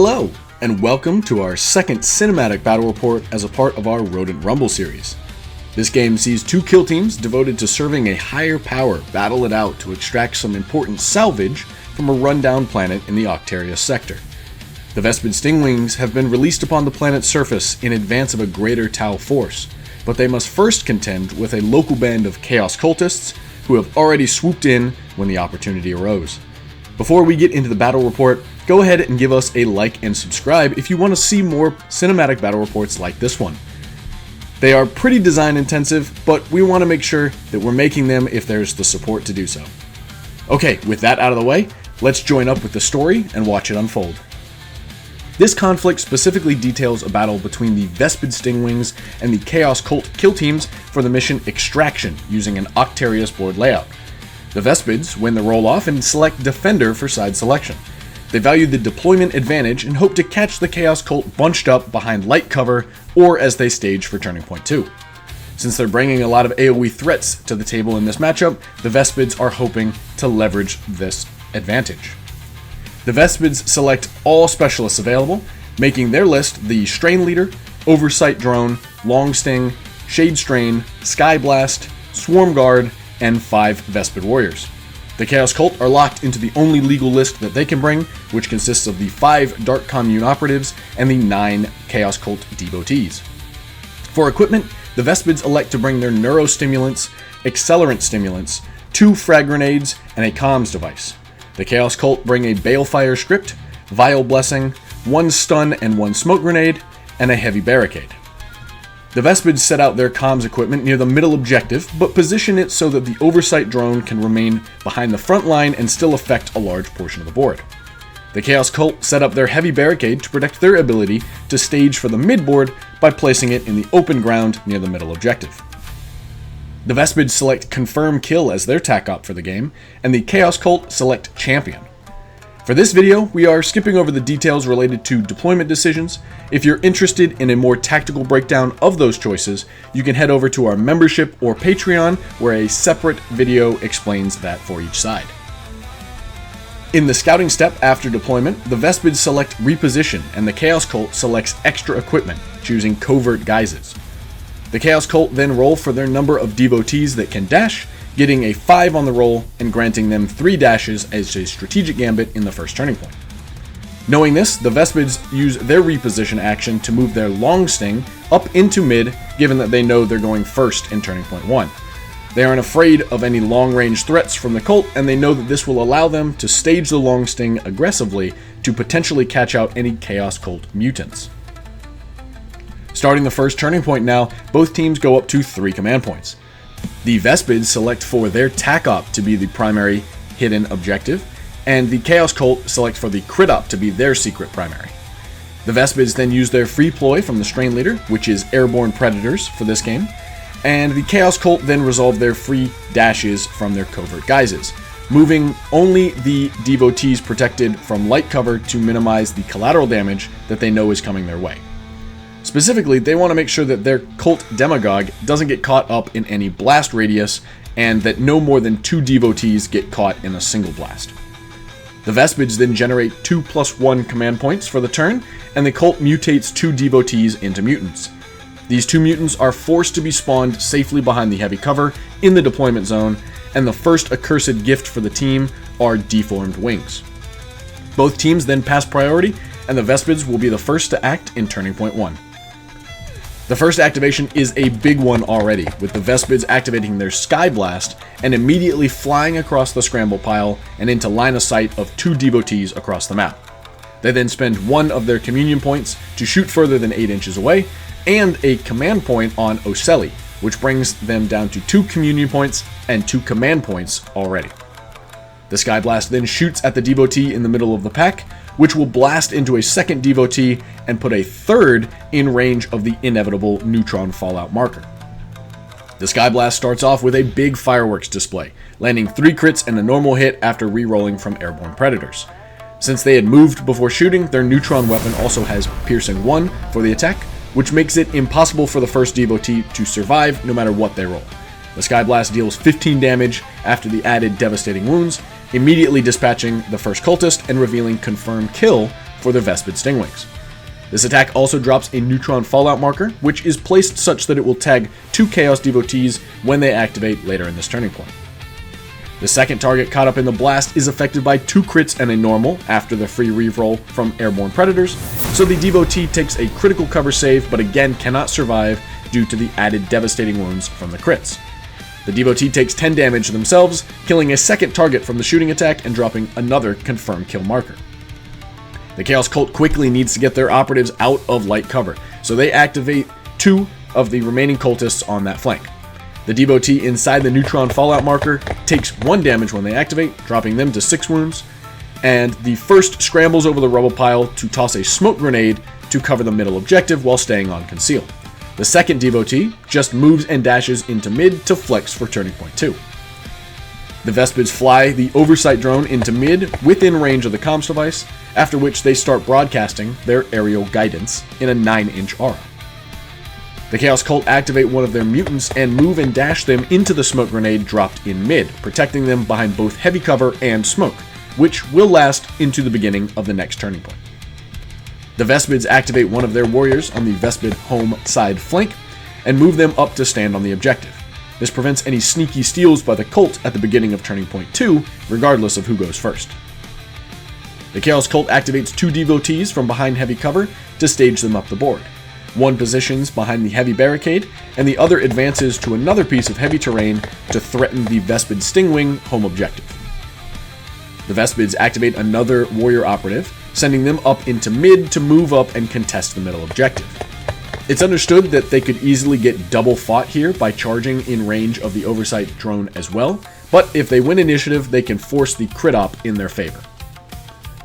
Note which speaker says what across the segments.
Speaker 1: Hello, and welcome to our second cinematic battle report as a part of our Rodent Rumble series. This game sees two kill teams devoted to serving a higher power battle it out to extract some important salvage from a rundown planet in the Octarius sector. The Vespid Stingwings have been released upon the planet's surface in advance of a greater Tau force, but they must first contend with a local band of Chaos cultists who have already swooped in when the opportunity arose. Before we get into the battle report, go ahead and give us a like and subscribe if you want to see more cinematic battle reports like this one. They are pretty design intensive, but we want to make sure that we're making them if there's the support to do so. Okay, with that out of the way, let's join up with the story and watch it unfold. This conflict specifically details a battle between the Vespid Stingwings and the Chaos Cult kill teams for the mission Extraction using an Octarius board layout. The Vespids win the roll-off and select Defender for side selection. They value the deployment advantage and hope to catch the Chaos Cult bunched up behind light cover or as they stage for Turning Point 2. Since they're bringing a lot of AoE threats to the table in this matchup, the Vespids are hoping to leverage this advantage. The Vespids select all specialists available, making their list the Strain Leader, Oversight Drone, Long Sting, Shade Strain, Sky Blast, Swarm Guard, and 5 Vespid Warriors. The Chaos Cult are locked into the only legal list that they can bring, which consists of the 5 Dark Commune operatives and the 9 Chaos Cult devotees. For equipment, the Vespids elect to bring their neurostimulants, accelerant stimulants, 2 frag grenades, and a comms device. The Chaos Cult bring a Balefire script, Vile Blessing, 1 stun and 1 smoke grenade, and a heavy barricade. The Vespids set out their comms equipment near the middle objective, but position it so that the Oversight drone can remain behind the front line and still affect a large portion of the board. The Chaos Cult set up their heavy barricade to protect their ability to stage for the mid-board by placing it in the open ground near the middle objective. The Vespids select Confirm Kill as their tac op for the game, and the Chaos Cult select Champion. For this video, we are skipping over the details related to deployment decisions. If you're interested in a more tactical breakdown of those choices, you can head over to our membership or Patreon, where a separate video explains that for each side. In the scouting step after deployment, the Vespids select Reposition, and the Chaos Cult selects Extra Equipment, choosing Covert Guises. The Chaos Cult then roll for their number of devotees that can dash, getting a 5 on the roll and granting them 3 dashes as a strategic gambit in the first turning point. Knowing this, the Vespids use their reposition action to move their Long Sting up into mid, given that they know they're going first in Turning Point 1. They aren't afraid of any long-range threats from the cult, and they know that this will allow them to stage the Long Sting aggressively to potentially catch out any Chaos Cult mutants. Starting the first turning point now, both teams go up to 3 command points. The Vespids select for their tac op to be the primary hidden objective, and the Chaos Cult select for the crit op to be their secret primary. The Vespids then use their free ploy from the Strain Leader, which is Airborne Predators for this game, and the Chaos Cult then resolve their free dashes from their Covert Guises, moving only the devotees protected from light cover to minimize the collateral damage that they know is coming their way. Specifically, they want to make sure that their cult demagogue doesn't get caught up in any blast radius, and that no more than 2 devotees get caught in a single blast. The Vespids then generate 2+1 command points for the turn, and the cult mutates 2 devotees into mutants. These 2 mutants are forced to be spawned safely behind the heavy cover in the deployment zone, and the first accursed gift for the team are deformed wings. Both teams then pass priority, and the Vespids will be the first to act in Turning Point 1. The first activation is a big one already, with the Vespids activating their Sky Blast and immediately flying across the scramble pile and into line of sight of 2 devotees across the map. They then spend 1 of their communion points to shoot further than 8 inches away, and a command point on Ocelli, which brings them down to 2 communion points and 2 command points already. The Sky Blast then shoots at the devotee in the middle of the pack, which will blast into a second devotee and put a third in range of the inevitable neutron fallout marker. The Sky Blast starts off with a big fireworks display, landing 3 crits and a normal hit after re-rolling from Airborne Predators. Since they had moved before shooting, their neutron weapon also has Piercing 1 for the attack, which makes it impossible for the first devotee to survive no matter what they roll. The Sky Blast deals 15 damage after the added devastating wounds, immediately dispatching the first cultist and revealing Confirm Kill for the Vespid Stingwings. This attack also drops a neutron fallout marker, which is placed such that it will tag 2 Chaos Devotees when they activate later in this turning point. The second target caught up in the blast is affected by 2 crits and a normal after the free reroll from airborne predators, so the Devotee takes a critical cover save but again cannot survive due to the added devastating wounds from the crits. The Devotee takes 10 damage themselves, killing a second target from the shooting attack and dropping another confirmed kill marker. The Chaos Cult quickly needs to get their operatives out of light cover, so they activate 2 of the remaining cultists on that flank. The Devotee inside the neutron fallout marker takes 1 damage when they activate, dropping them to 6 wounds, and the first scrambles over the rubble pile to toss a smoke grenade to cover the middle objective while staying on conceal. The second Devotee just moves and dashes into mid to flex for turning point 2. The Vespids fly the oversight drone into mid within range of the comms device, after which they start broadcasting their aerial guidance in a 9-inch aura. The Chaos Cult activate one of their mutants and move and dash them into the smoke grenade dropped in mid, protecting them behind both heavy cover and smoke, which will last into the beginning of the next turning point. The Vespids activate one of their warriors on the Vespid home side flank and move them up to stand on the objective. This prevents any sneaky steals by the Cult at the beginning of turning point 2, regardless of who goes first. The Chaos Cult activates 2 Devotees from behind heavy cover to stage them up the board. One positions behind the heavy barricade, and the other advances to another piece of heavy terrain to threaten the Vespid Stingwing home objective. The Vespids activate another warrior operative, sending them up into mid to move up and contest the middle objective. It's understood that they could easily get double fought here by charging in range of the oversight drone as well, but if they win initiative, they can force the crit op in their favor.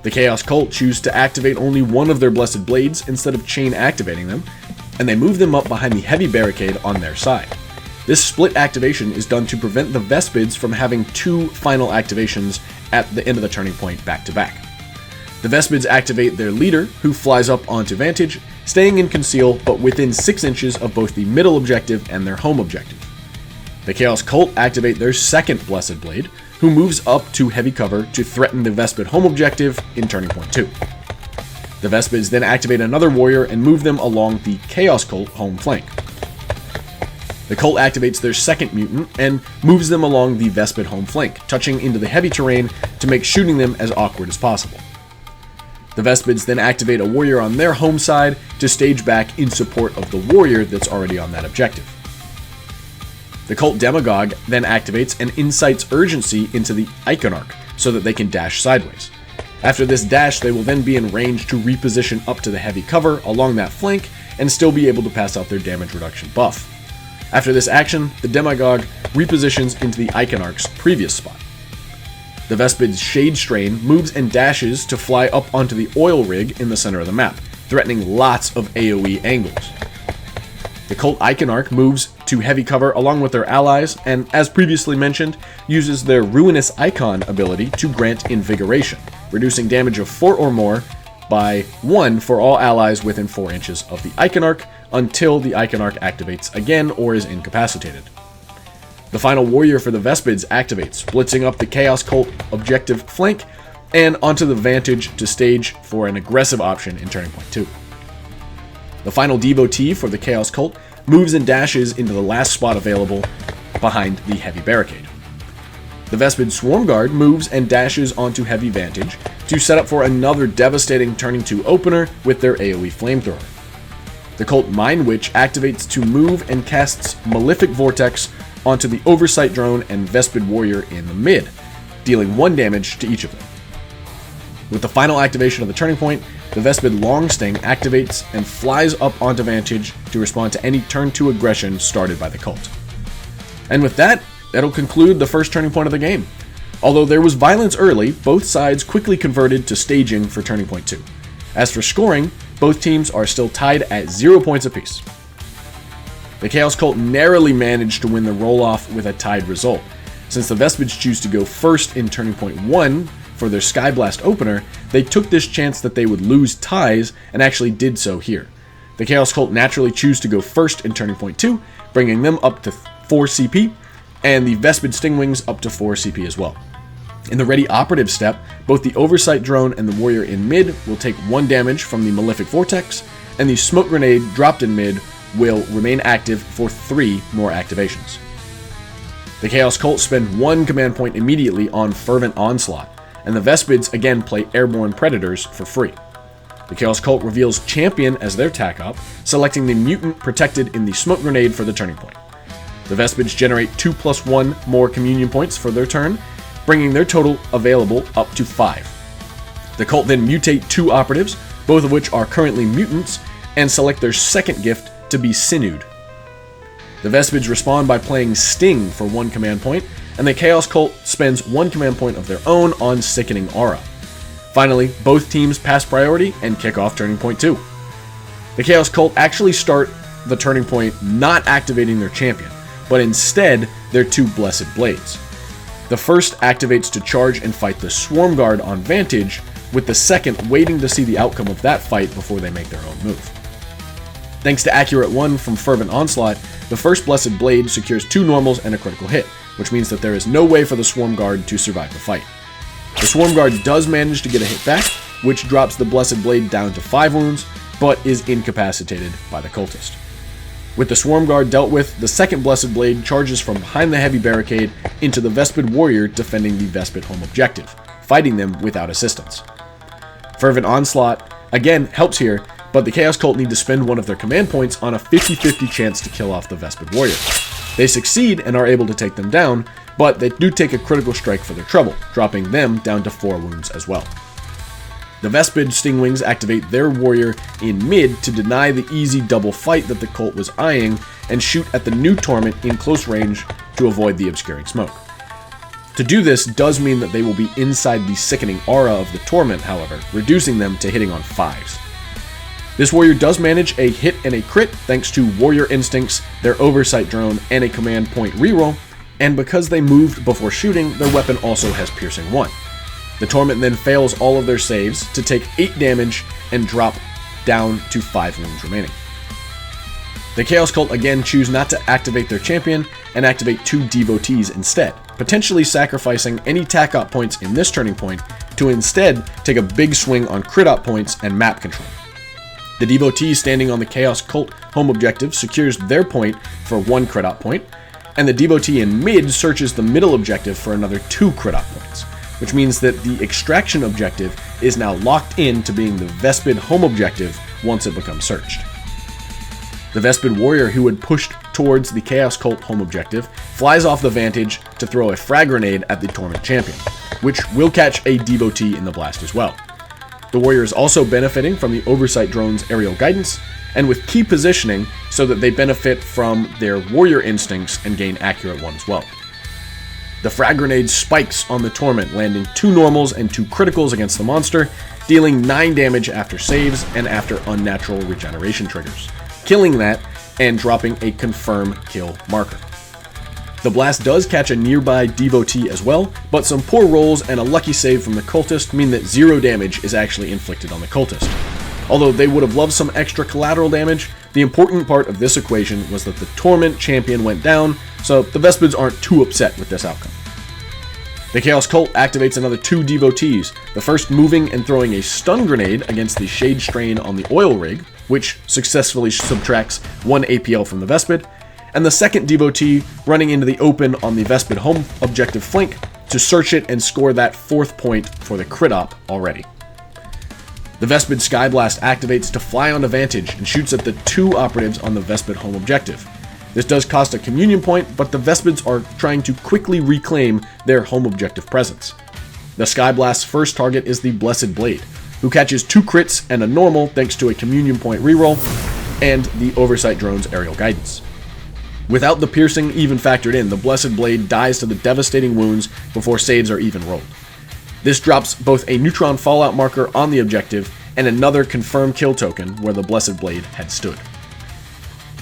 Speaker 1: The Chaos Cult choose to activate only one of their Blessed Blades instead of chain activating them, and they move them up behind the heavy barricade on their side. This split activation is done to prevent the Vespids from having 2 final activations at the end of the turning point back to back. The Vespids activate their leader, who flies up onto Vantage, staying in conceal but within 6 inches of both the middle objective and their home objective. The Chaos Cult activate their second Blessed Blade, who moves up to heavy cover to threaten the Vespid home objective in turning point 2. The Vespids then activate another warrior and move them along the Chaos Cult home flank. The Cult activates their second mutant and moves them along the Vespid home flank, touching into the heavy terrain to make shooting them as awkward as possible. The Vespids then activate a warrior on their home side to stage back in support of the warrior that's already on that objective. The Cult Demagogue then activates and incites urgency into the Iconarch so that they can dash sideways. After this dash, they will then be in range to reposition up to the heavy cover along that flank and still be able to pass out their damage reduction buff. After this action, the Demagogue repositions into the Iconarch's previous spot. The Vespid's Shade Strain moves and dashes to fly up onto the oil rig in the center of the map, threatening lots of AoE angles. The Cult Iconarch moves to heavy cover along with their allies, and as previously mentioned, uses their Ruinous Icon ability to grant Invigoration, reducing damage of 4 or more by 1 for all allies within 4 inches of the Iconarch until the Iconarch activates again or is incapacitated. The final warrior for the Vespids activates, blitzing up the Chaos Cult objective flank and onto the Vantage to stage for an aggressive option in turning point 2. The final Devotee for the Chaos Cult moves and dashes into the last spot available behind the heavy barricade. The Vespid Swarm Guard moves and dashes onto heavy Vantage to set up for another devastating turning 2 opener with their AoE flamethrower. The Cult Mind Witch activates to move and casts Malefic Vortex onto the Oversight Drone and Vespid Warrior in the mid, dealing 1 damage to each of them. With the final activation of the turning point, the Vespid Long Sting activates and flies up onto Vantage to respond to any turn 2 aggression started by the Cult. And with that, that'll conclude the first turning point of the game. Although there was violence early, both sides quickly converted to staging for turning point 2. As for scoring, both teams are still tied at 0 points apiece. The Chaos Cult narrowly managed to win the roll-off with a tied result. Since the Vespids choose to go first in turning point 1 for their Skyblast opener, they took this chance that they would lose ties and actually did so here. The Chaos Cult naturally choose to go first in turning point 2, bringing them up to 4 CP, and the Vespid Stingwings up to 4 CP as well. In the Ready Operative step, both the Oversight Drone and the Warrior in mid will take 1 damage from the Malefic Vortex, and the Smoke Grenade dropped in mid will remain active for 3 more activations. The Chaos Cult spend 1 command point immediately on Fervent Onslaught, and the Vespids again play Airborne Predators for free. The Chaos Cult reveals Champion as their tack op, selecting the Mutant protected in the Smoke Grenade for the turning point. The Vespids generate 2+1 more Communion points for their turn, bringing their total available up to 5. The Cult then mutate 2 operatives, both of which are currently mutants, and select their second gift to be Sinewed. The Vespids respond by playing Sting for 1 command point, and the Chaos Cult spends 1 command point of their own on Sickening Aura. Finally, both teams pass priority and kick off Turning Point 2. The Chaos Cult actually start the Turning Point not activating their champion, but instead their 2 Blessed Blades. The first activates to charge and fight the Swarm Guard on Vantage, with the second waiting to see the outcome of that fight before they make their own move. Thanks to Accurate 1 from Fervent Onslaught, the first Blessed Blade secures 2 normals and a critical hit, which means that there is no way for the Swarm Guard to survive the fight. The Swarm Guard does manage to get a hit back, which drops the Blessed Blade down to 5 wounds, but is incapacitated by the Cultist. With the Swarm Guard dealt with, the second Blessed Blade charges from behind the heavy barricade into the Vespid Warrior defending the Vespid home objective, fighting them without assistance. Fervent Onslaught again helps here, but the Chaos Cult need to spend 1 of their command points on a 50-50 chance to kill off the Vespid Warrior. They succeed and are able to take them down, but they do take a critical strike for their trouble, dropping them down to 4 wounds as well. The Vespid Stingwings activate their warrior in mid to deny the easy double fight that the Cult was eyeing and shoot at the new Torment in close range to avoid the obscuring smoke. To do this does mean that they will be inside the Sickening Aura of the Torment, however, reducing them to hitting on 5s. This warrior does manage a hit and a crit thanks to Warrior Instincts, their Oversight Drone, and a command point reroll, and because they moved before shooting, their weapon also has Piercing 1. The Torment then fails all of their saves to take 8 damage and drop down to 5 wounds remaining. The Chaos Cult again choose not to activate their champion and activate 2 Devotees instead, potentially sacrificing any tack op points in this turning point to instead take a big swing on crit op points and map control. The Devotee standing on the Chaos Cult home objective secures their point for 1 crit op point, and the Devotee in mid searches the middle objective for another 2 crit op points, which means that the extraction objective is now locked in to being the Vespid home objective once it becomes searched. The Vespid Warrior who had pushed towards the Chaos Cult home objective flies off the Vantage to throw a frag grenade at the Torment Champion, which will catch a Devotee in the blast as well. The Warrior is also benefiting from the Oversight Drone's aerial guidance, and with key positioning so that they benefit from their Warrior Instincts and gain Accurate 1 as well. The frag grenade spikes on the Torment, landing 2 normals and 2 criticals against the monster, dealing 9 damage after saves and after unnatural regeneration triggers, killing that and dropping a confirm kill marker. The blast does catch a nearby Devotee as well, but some poor rolls and a lucky save from the Cultist mean that 0 damage is actually inflicted on the Cultist. Although they would have loved some extra collateral damage, the important part of this equation was that the Torment Champion went down, so the Vespids aren't too upset with this outcome. The Chaos Cult activates another 2 Devotees, the first moving and throwing a stun grenade against the Shade Strain on the Oil Rig, which successfully subtracts 1 APL from the Vespid, and the second Devotee running into the open on the Vespid home objective flank to search it and score that 4th point for the crit op already. The Vespid Skyblast activates to fly on Vantage and shoots at the 2 operatives on the Vespid home objective. This does cost a communion point, but the Vespids are trying to quickly reclaim their home objective presence. The Skyblast's first target is the Blessed Blade, who catches 2 crits and a normal thanks to a communion point reroll and the Oversight Drone's aerial guidance. Without the piercing even factored in, the Blessed Blade dies to the devastating wounds before saves are even rolled. This drops both a neutron fallout marker on the objective and another confirmed kill token where the Blessed Blade had stood.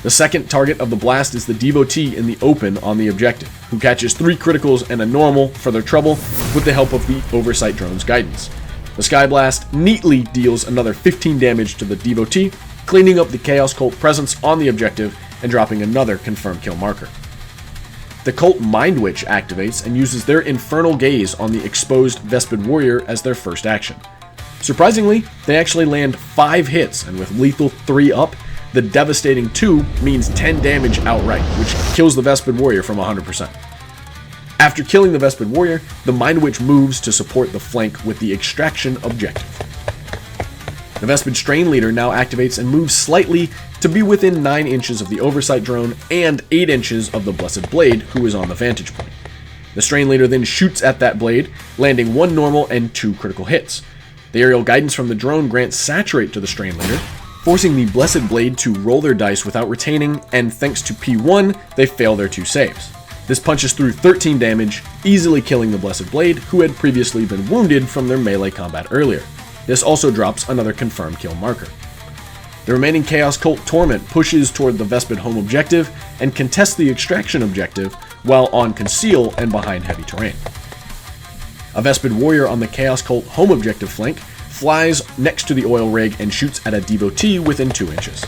Speaker 1: The second target of the blast is the Devotee in the open on the objective, who catches 3 criticals and a normal for their trouble with the help of the Oversight Drone's guidance. The Skyblast neatly deals another 15 damage to the Devotee, cleaning up the Chaos Cult presence on the objective and dropping another confirmed kill marker. The Cult Mind Witch activates and uses their Infernal Gaze on the exposed Vespid Warrior as their first action. Surprisingly, they actually land 5 hits, and with lethal 3 up, the devastating 2 means 10 damage outright, which kills the Vespid Warrior from 100%. After killing the Vespid Warrior, the Mind Witch moves to support the flank with the Extraction objective. The Vespid Strain Leader now activates and moves slightly to be within 9 inches of the Oversight Drone and 8 inches of the Blessed Blade, who is on the vantage point. The Strain Leader then shoots at that blade, landing 1 normal and 2 critical hits. The aerial guidance from the drone grants Saturate to the Strain Leader, forcing the Blessed Blade to roll their dice without retaining, and thanks to P1, they fail their 2 saves. This punches through 13 damage, easily killing the Blessed Blade, who had previously been wounded from their melee combat earlier. This also drops another confirmed kill marker. The remaining Chaos Cult Torment pushes toward the Vespid home objective and contests the Extraction objective while on Conceal and behind heavy terrain. A Vespid Warrior on the Chaos Cult home objective flank flies next to the oil rig and shoots at a devotee within 2 inches.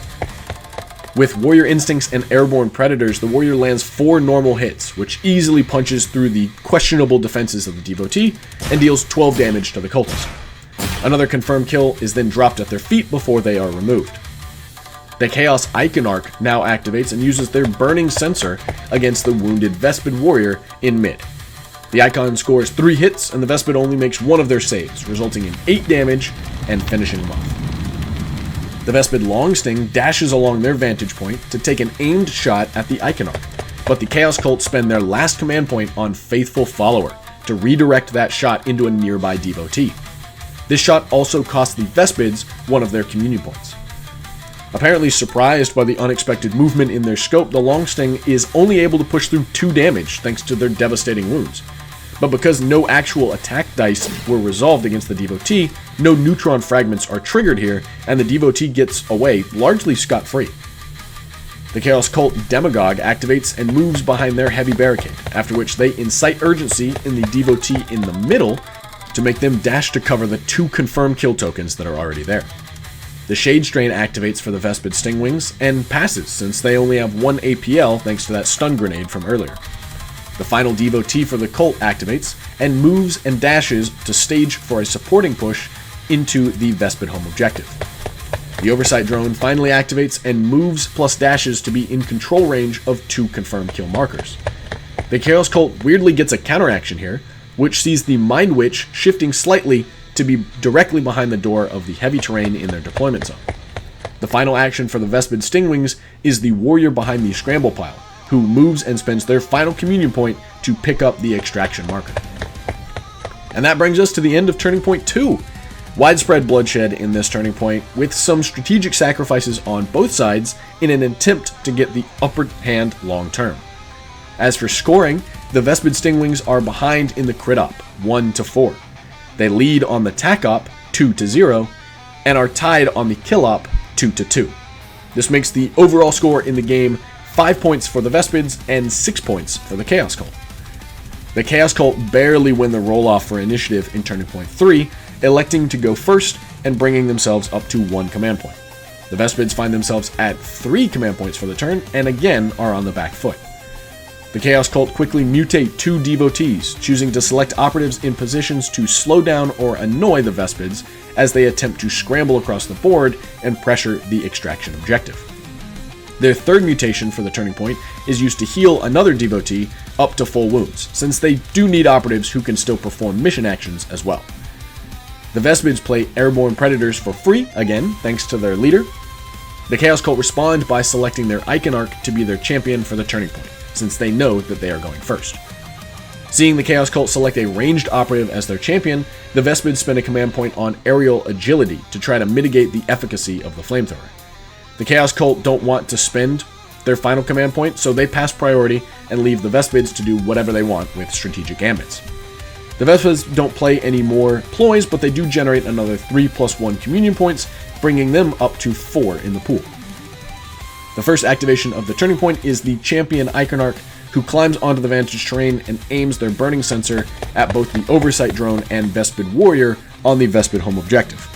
Speaker 1: With Warrior Instincts and Airborne Predators, the Warrior lands 4 normal hits, which easily punches through the questionable defenses of the devotee and deals 12 damage to the cultist. Another confirmed kill is then dropped at their feet before they are removed. The Chaos Iconarch now activates and uses their Burning Sensor against the wounded Vespid Warrior in mid. The Icon scores 3 hits, and the Vespid only makes 1 of their saves, resulting in 8 damage and finishing them off. The Vespid Longsting dashes along their vantage point to take an aimed shot at the Iconarch, but the Chaos Cult spend their last command point on Faithful Follower to redirect that shot into a nearby devotee. This shot also cost the Vespids 1 of their communion points. Apparently surprised by the unexpected movement in their scope, the Longsting is only able to push through 2 damage thanks to their devastating wounds. But because no actual attack dice were resolved against the devotee, no neutron fragments are triggered here, and the devotee gets away largely scot-free. The Chaos Cult Demagogue activates and moves behind their heavy barricade, after which they incite urgency in the devotee in the middle to make them dash to cover the 2 confirmed kill tokens that are already there. The Shade Strain activates for the Vespid Stingwings and passes since they only have 1 APL thanks to that stun grenade from earlier. The final devotee for the cult activates and moves and dashes to stage for a supporting push into the Vespid home objective. The Oversight Drone finally activates and moves plus dashes to be in control range of 2 confirmed kill markers. The Chaos Cult weirdly gets a counteraction here, which sees the Mind Witch shifting slightly to be directly behind the door of the heavy terrain in their deployment zone. The final action for the Vespid Stingwings is the Warrior behind the Scramble Pile, who moves and spends their final communion point to pick up the Extraction marker. And that brings us to the end of Turning Point 2. Widespread bloodshed in this turning point, with some strategic sacrifices on both sides in an attempt to get the upper hand long term. As for scoring, the Vespid Stingwings are behind in the crit op, 1-4. They lead on the tac op, 2-0, and are tied on the kill op, 2-2. This makes the overall score in the game 5 points for the Vespids and 6 points for the Chaos Cult. The Chaos Cult barely win the roll-off for initiative in Turning Point 3, electing to go first and bringing themselves up to 1 command point. The Vespids find themselves at 3 command points for the turn, and again are on the back foot. The Chaos Cult quickly mutate 2 devotees, choosing to select operatives in positions to slow down or annoy the Vespids as they attempt to scramble across the board and pressure the Extraction objective. Their third mutation for the turning point is used to heal another devotee up to full wounds, since they do need operatives who can still perform mission actions as well. The Vespids play Airborne Predators for free, again, thanks to their leader. The Chaos Cult respond by selecting their Iconarch to be their champion for the turning point, since they know that they are going first. Seeing the Chaos Cult select a ranged operative as their champion, the Vespids spend a command point on Aerial Agility to try to mitigate the efficacy of the flamethrower. The Chaos Cult don't want to spend their final command point, so they pass priority and leave the Vespids to do whatever they want with strategic ambits. The Vespids don't play any more ploys, but they do generate another 3+1 communion points, bringing them up to 4 in the pool. The first activation of the turning point is the Champion Iconarch, who climbs onto the vantage terrain and aims their Burning Sensor at both the Oversight Drone and Vespid Warrior on the Vespid home objective.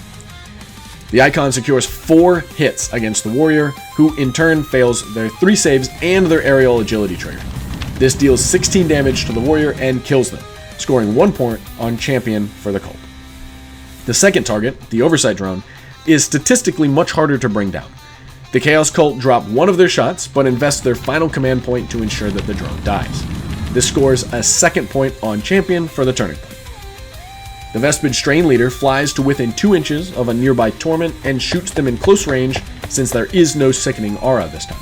Speaker 1: The Icon secures 4 hits against the Warrior, who in turn fails their 3 saves and their Aerial Agility trigger. This deals 16 damage to the warrior and kills them, scoring 1 point on champion for the cult. The second target, the Oversight Drone, is statistically much harder to bring down. The Chaos Cult drop one of their shots, but invest their final command point to ensure that the drone dies. This scores a 2nd point on champion for the turning point. The Vespid Strain Leader flies to within 2 inches of a nearby Torment and shoots them in close range since there is no Sickening Aura this time.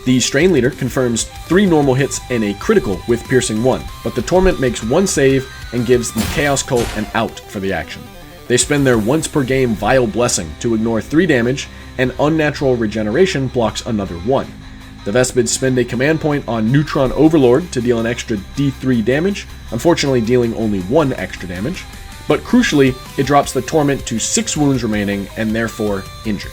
Speaker 1: The Strain Leader confirms 3 normal hits and a critical with Piercing 1, but the Torment makes 1 save and gives the Chaos Cult an out for the action. They spend their once per game Vile Blessing to ignore 3 damage, and Unnatural Regeneration blocks another 1. The Vespids spend a command point on Neutron Overlord to deal an extra D3 damage, unfortunately dealing only 1 extra damage, but crucially, it drops the Torment to 6 wounds remaining and therefore injured.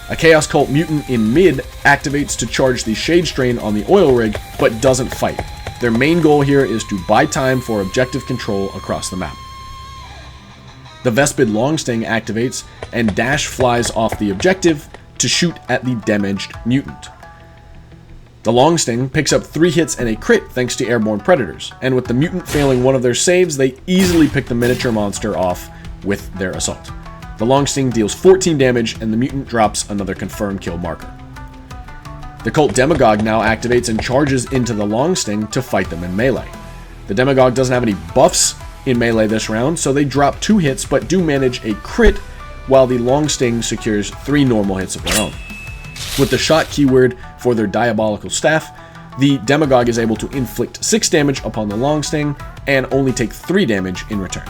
Speaker 1: A Chaos Cult Mutant in mid activates to charge the Shade Strain on the Oil Rig, but doesn't fight. Their main goal here is to buy time for objective control across the map. The Vespid Longsting activates, and Dash flies off the objective to shoot at the damaged mutant. The Longsting picks up 3 hits and a crit thanks to airborne predators, and with the mutant failing one of their saves, they easily pick the miniature monster off with their assault. The Longsting deals 14 damage, and the mutant drops another confirmed kill marker. The Cult Demagogue now activates and charges into the Longsting to fight them in melee. The Demagogue doesn't have any buffs in melee this round, so they drop 2 hits but do manage a crit, while the Longsting secures 3 normal hits of their own. With the shot keyword for their Diabolical Staff, the Demagogue is able to inflict 6 damage upon the Longsting and only take 3 damage in return.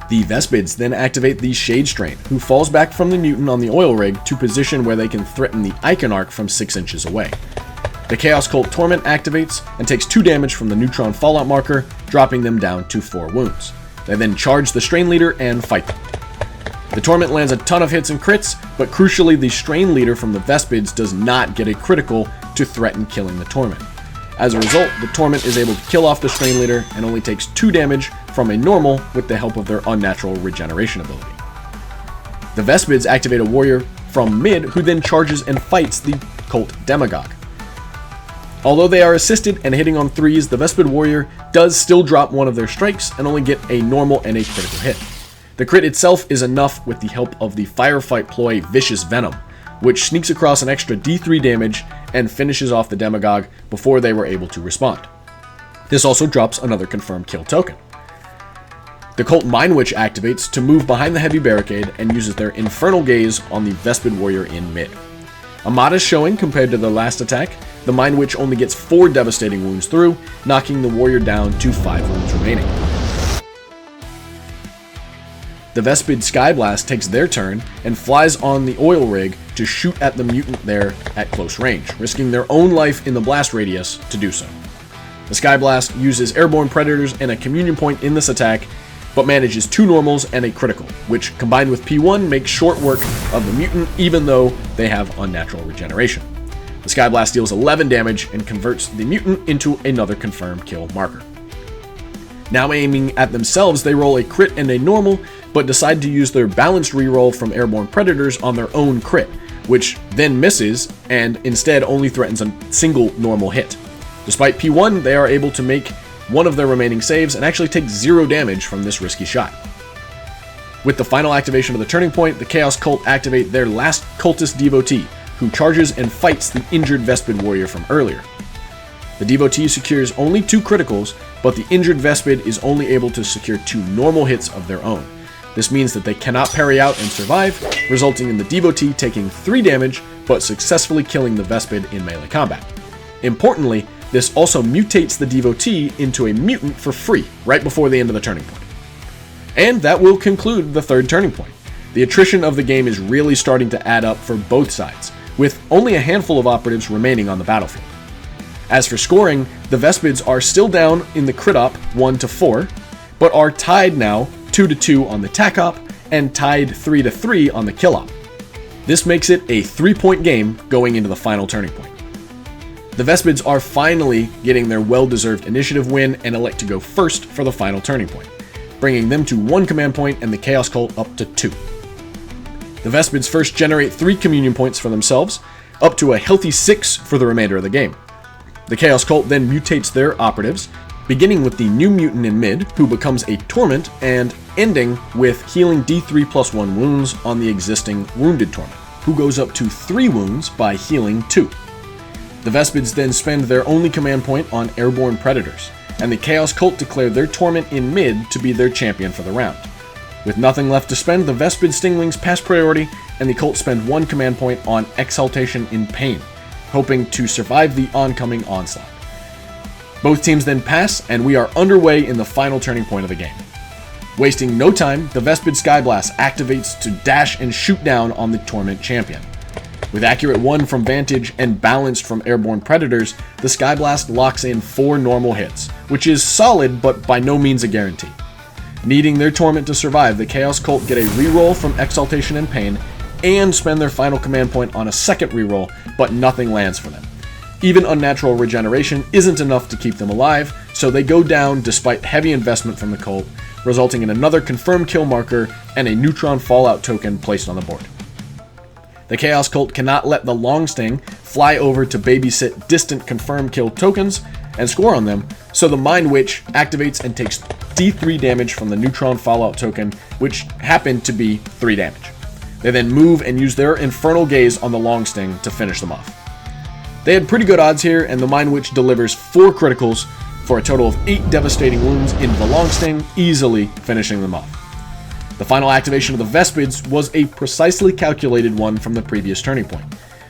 Speaker 1: The Vespids then activate the Shade Strain, who falls back from the mutant on the Oil Rig to position where they can threaten the Iconarch from 6 inches away. The Chaos Cult Torment activates and takes 2 damage from the Neutron Fallout marker, dropping them down to 4 wounds. They then charge the Strain Leader and fight them. The Torment lands a ton of hits and crits, but crucially the Strain Leader from the Vespids does not get a critical to threaten killing the Torment. As a result, the Torment is able to kill off the Strain Leader and only takes 2 damage from a normal with the help of their Unnatural Regeneration ability. The Vespids activate a warrior from mid who then charges and fights the Cult Demagogue. Although they are assisted and hitting on 3s, the Vespid Warrior does still drop one of their strikes and only get a normal and a critical hit. The crit itself is enough with the help of the Firefight ploy Vicious Venom, which sneaks across an extra D3 damage and finishes off the Demagogue before they were able to respond. This also drops another confirmed kill token. The Cult Mind Witch activates to move behind the heavy barricade and uses their Infernal Gaze on the Vespid Warrior in mid. A modest showing compared to their last attack, the Mind Witch only gets 4 devastating wounds through, knocking the warrior down to 5 wounds remaining. The Vespid Skyblast takes their turn and flies on the Oil Rig to shoot at the mutant there at close range, risking their own life in the blast radius to do so. The Skyblast uses airborne predators and a communion point in this attack, but manages 2 normals and a critical, which combined with P1 makes short work of the mutant even though they have unnatural regeneration. The Skyblast deals 11 damage and converts the mutant into another confirmed kill marker. Now aiming at themselves, they roll a crit and a normal, but decide to use their balanced reroll from airborne predators on their own crit, which then misses and instead only threatens a single normal hit. Despite P1, they are able to make one of their remaining saves and actually take 0 damage from this risky shot. With the final activation of the turning point, the Chaos Cult activate their last cultist devotee, who charges and fights the injured Vespid Warrior from earlier. The devotee secures only 2 criticals, but the injured Vespid is only able to secure 2 normal hits of their own. This means that they cannot parry out and survive, resulting in the devotee taking 3 damage, but successfully killing the Vespid in melee combat. Importantly, this also mutates the devotee into a mutant for free, right before the end of the turning point. And that will conclude the 3rd turning point. The attrition of the game is really starting to add up for both sides, with only a handful of operatives remaining on the battlefield. As for scoring, the Vespids are still down in the crit op 1-4, but are tied now 2-2 on the tac op and tied 3-3 on the kill op. This makes it a 3-point game going into the final turning point. The Vespids are finally getting their well-deserved initiative win and elect to go first for the final turning point, bringing them to 1 command point and the Chaos Cult up to 2. The Vespids first generate 3 communion points for themselves, up to a healthy 6 for the remainder of the game. The Chaos Cult then mutates their operatives, beginning with the new mutant in mid, who becomes a Torment, and ending with healing D3+1 wounds on the existing wounded Torment, who goes up to 3 wounds by healing 2. The Vespids then spend their only command point on airborne predators, and the Chaos Cult declare their Torment in mid to be their champion for the round. With nothing left to spend, the Vespid Stingwings pass priority, and the Cult spend 1 command point on Exaltation in Pain, hoping to survive the oncoming onslaught. Both teams then pass, and we are underway in the final turning point of the game. Wasting no time, the Vespid Skyblast activates to dash and shoot down on the Torment champion. With accurate 1 from Vantage and balanced from airborne predators, the Skyblast locks in 4 normal hits, which is solid but by no means a guarantee. Needing their Torment to survive, the Chaos Cult get a reroll from Exaltation and Pain, and spend their final command point on a second reroll, but nothing lands for them. Even unnatural regeneration isn't enough to keep them alive, so they go down despite heavy investment from the Cult, resulting in another confirmed kill marker and a neutron fallout token placed on the board. The Chaos Cult cannot let the Long Sting fly over to babysit distant confirmed kill tokens and score on them, so the Mind Witch activates and takes D3 damage from the neutron fallout token, which happened to be 3 damage. They then move and use their Infernal Gaze on the Long Sting to finish them off. They had pretty good odds here, and the Mind Witch delivers 4 criticals for a total of 8 devastating wounds into the Long Sting, easily finishing them off. The final activation of the Vespids was a precisely calculated one from the previous turning point.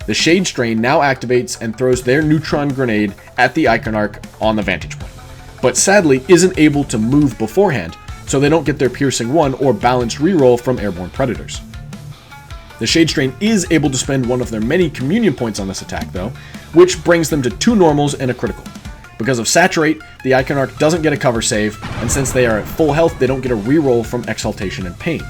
Speaker 1: The Shade Strain now activates and throws their neutron grenade at the Iconarch on the vantage point, but sadly isn't able to move beforehand, so they don't get their Piercing 1 or balanced reroll from airborne predators. The Shade Strain is able to spend one of their many communion points on this attack though, which brings them to 2 normals and a critical. Because of Saturate, the Iconarch doesn't get a cover save, and since they are at full health, they don't get a reroll from Exaltation and Pain.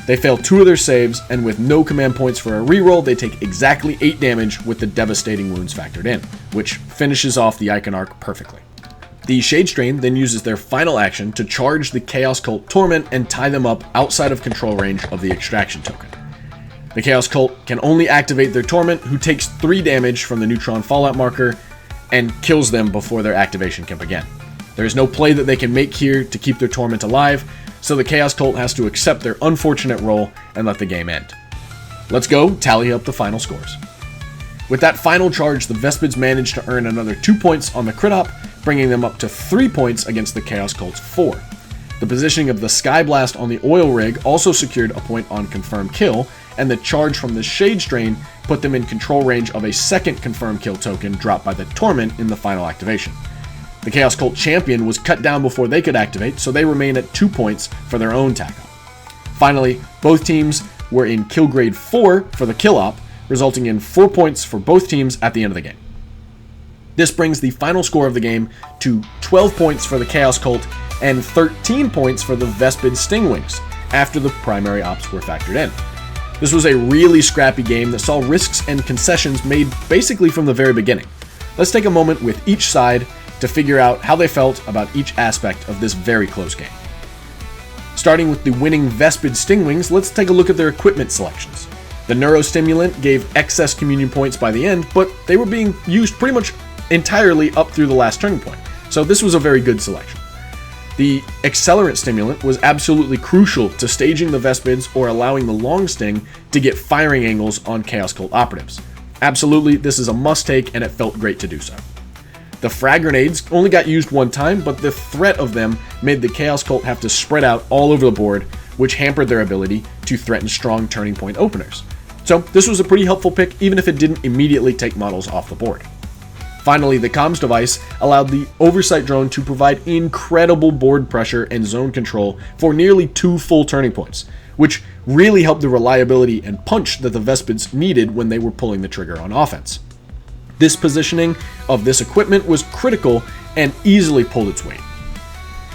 Speaker 1: They fail 2 of their saves, and with no command points for a reroll, they take exactly 8 damage with the devastating wounds factored in, which finishes off the Iconarch perfectly. The Shade Strain then uses their final action to charge the Chaos Cult Torment and tie them up outside of control range of the Extraction token. The Chaos Cult can only activate their Torment, who takes 3 damage from the Neutron Fallout marker, and kills them before their activation can begin. There is no play that they can make here to keep their Torment alive, so the Chaos Cult has to accept their unfortunate roll and let the game end. Let's go tally up the final scores. With that final charge, the Vespids managed to earn another 2 points on the crit op, bringing them up to 3 points against the Chaos Cult's 4. The positioning of the Skyblast on the oil rig also secured a point on confirmed kill, and the charge from the Shade Strain put them in control range of a second confirmed kill token dropped by the Torment in the final activation. The Chaos Cult champion was cut down before they could activate, so they remain at 2 points for their own tack-up. Finally, both teams were in kill grade 4 for the kill op, resulting in 4 points for both teams at the end of the game. This brings the final score of the game to 12 points for the Chaos Cult and 13 points for the Vespid Stingwings, after the primary ops were factored in. This was a really scrappy game that saw risks and concessions made basically from the very beginning. Let's take a moment with each side to figure out how they felt about each aspect of this very close game. Starting with the winning Vespid Stingwings, let's take a look at their equipment selections. The Neurostimulant gave excess communion points by the end, but they were being used pretty much entirely up through the last turning point, so this was a very good selection. The Accelerant Stimulant was absolutely crucial to staging the Vespids or allowing the Long Sting to get firing angles on Chaos Cult operatives. Absolutely, this is a must-take, and it felt great to do so. The Frag Grenades only got used 1 time, but the threat of them made the Chaos Cult have to spread out all over the board, which hampered their ability to threaten strong turning point openers. So this was a pretty helpful pick, even if it didn't immediately take models off the board. Finally, the comms device allowed the Oversight Drone to provide incredible board pressure and zone control for nearly 2 full turning points, which really helped the reliability and punch that the Vespids needed when they were pulling the trigger on offense. This positioning of this equipment was critical and easily pulled its weight.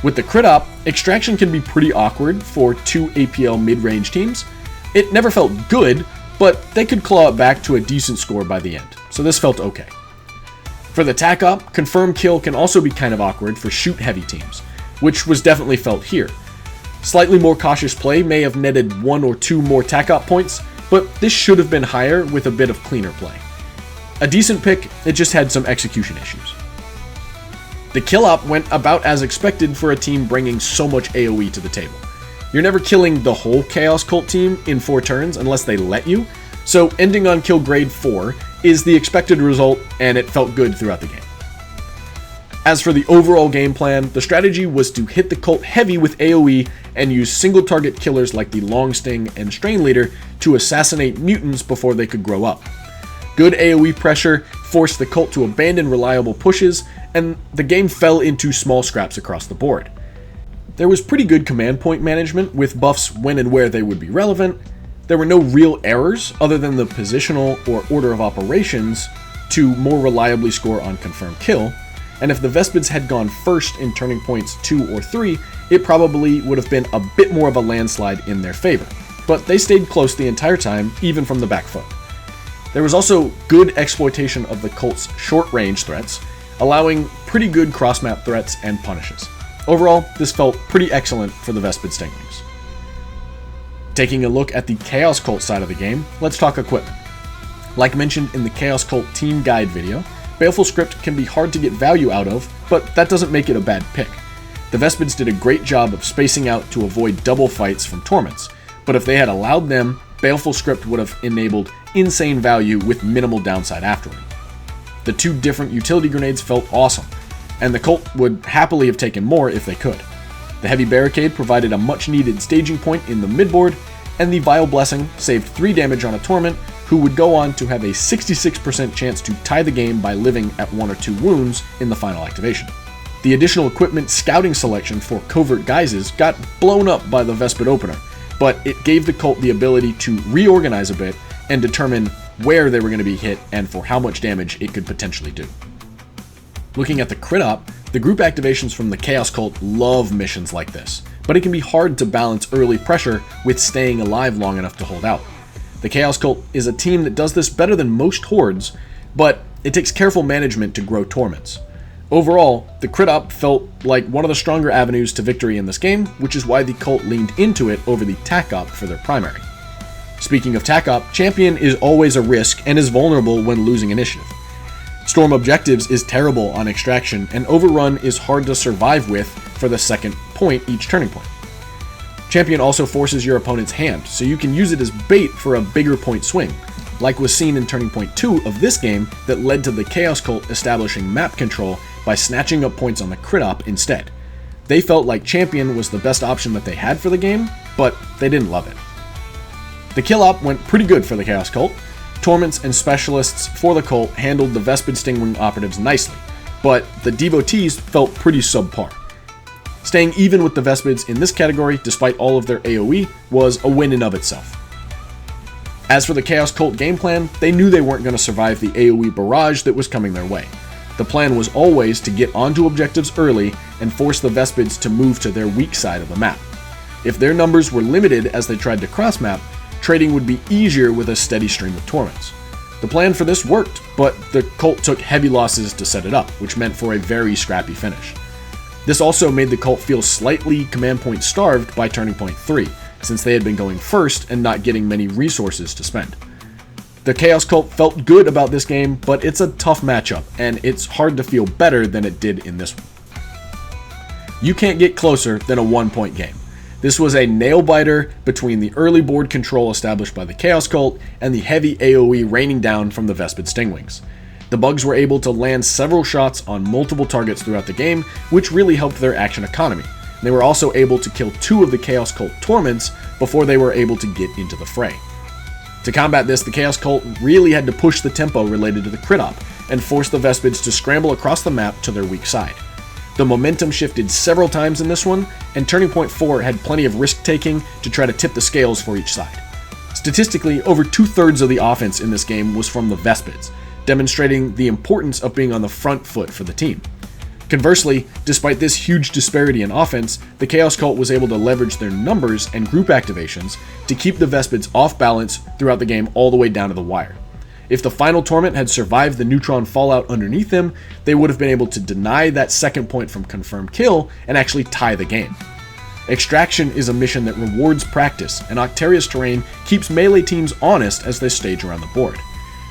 Speaker 1: With the crit op, Extraction can be pretty awkward for 2 APL mid-range teams. It never felt good, but they could claw it back to a decent score by the end, so this felt okay. For the tack op, confirmed kill can also be kind of awkward for shoot-heavy teams, which was definitely felt here. Slightly more cautious play may have netted 1 or 2 more tack op points, but this should have been higher with a bit of cleaner play. A decent pick, it just had some execution issues. The kill op went about as expected for a team bringing so much AoE to the table. You're never killing the whole Chaos Cult team in 4 turns unless they let you, so ending on kill grade 4 is the expected result, and it felt good throughout the game. As for the overall game plan, the strategy was to hit the cult heavy with AoE and use single target killers like the Long Sting and Strain Leader to assassinate mutants before they could grow up. Good AoE pressure forced the cult to abandon reliable pushes, and the game fell into small scraps across the board. There was pretty good command point management with buffs when and where they would be relevant. There were no real errors other than the positional or order of operations to more reliably score on confirmed kill, and if the Vespids had gone first in turning points 2 or 3, it probably would have been a bit more of a landslide in their favor, but they stayed close the entire time, even from the back foot. There was also good exploitation of the cult's short-range threats, allowing pretty good cross-map threats and punishes. Overall, this felt pretty excellent for the Vespid Stingwings. Taking a look at the Chaos Cult side of the game, let's talk equipment. Like mentioned in the Chaos Cult team guide video, Baleful Script can be hard to get value out of, but that doesn't make it a bad pick. The Vespids did a great job of spacing out to avoid double fights from Torments, but if they had allowed them, Baleful Script would have enabled insane value with minimal downside afterward. The 2 different utility grenades felt awesome, and the cult would happily have taken more if they could. The Heavy Barricade provided a much needed staging point in the midboard, and the Vile Blessing saved 3 damage on a Torment, who would go on to have a 66% chance to tie the game by living at 1 or 2 wounds in the final activation. The additional equipment scouting selection for Covert Guises got blown up by the Vespid opener, but it gave the cult the ability to reorganize a bit and determine where they were going to be hit and for how much damage it could potentially do. Looking at the crit op, the group activations from the Chaos Cult love missions like this, but it can be hard to balance early pressure with staying alive long enough to hold out. The Chaos Cult is a team that does this better than most hordes, but it takes careful management to grow Torments. Overall, the crit op felt like one of the stronger avenues to victory in this game, which is why the cult leaned into it over the tac op for their primary. Speaking of tac op, Champion is always a risk and is vulnerable when losing initiative. Storm Objectives is terrible on extraction, and Overrun is hard to survive with for the second point each turning point. Champion also forces your opponent's hand, so you can use it as bait for a bigger point swing, like was seen in turning point 2 of this game that led to the Chaos Cult establishing map control by snatching up points on the crit op instead. They felt like Champion was the best option that they had for the game, but they didn't love it. The kill op went pretty good for the Chaos Cult. Torments and specialists for the cult handled the Vespid Stingwing operatives nicely, but the devotees felt pretty subpar. Staying even with the Vespids in this category, despite all of their AoE, was a win in of itself. As for the Chaos Cult game plan, they knew they weren't going to survive the AoE barrage that was coming their way. The plan was always to get onto objectives early and force the Vespids to move to their weak side of the map. If their numbers were limited as they tried to cross-map, trading would be easier with a steady stream of Torments. The plan for this worked, but the cult took heavy losses to set it up, which meant for a very scrappy finish. This also made the cult feel slightly command point starved by turning point 3, since they had been going first and not getting many resources to spend. The Chaos Cult felt good about this game, but it's a tough matchup, and it's hard to feel better than it did in this one. You can't get closer than a 1-point game. This was a nail-biter between the early board control established by the Chaos Cult and the heavy AoE raining down from the Vespid Stingwings. The bugs were able to land several shots on multiple targets throughout the game, which really helped their action economy. They were also able to kill 2 of the Chaos Cult Torments before they were able to get into the fray. To combat this, the Chaos Cult really had to push the tempo related to the crit op, and force the Vespids to scramble across the map to their weak side. The momentum shifted several times in this one, and Turning Point 4 had plenty of risk-taking to try to tip the scales for each side. Statistically, over 2/3 of the offense in this game was from the Vespids, demonstrating the importance of being on the front foot for the team. Conversely, despite this huge disparity in offense, the Chaos Cult was able to leverage their numbers and group activations to keep the Vespids off balance throughout the game all the way down to the wire. If the final Torment had survived the neutron fallout underneath them, they would have been able to deny that second point from confirmed kill and actually tie the game. Extraction is a mission that rewards practice, and Octarius terrain keeps melee teams honest as they stage around the board.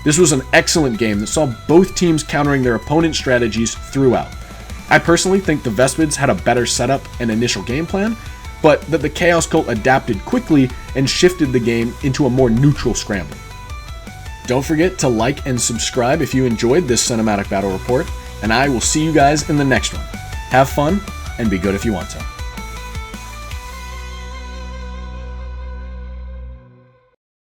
Speaker 1: This was an excellent game that saw both teams countering their opponent's strategies throughout. I personally think the Vespids had a better setup and initial game plan, but that the Chaos Cult adapted quickly and shifted the game into a more neutral scramble. Don't forget to like and subscribe if you enjoyed this cinematic battle report, and I will see you guys in the next one. Have fun, and be good if you want to.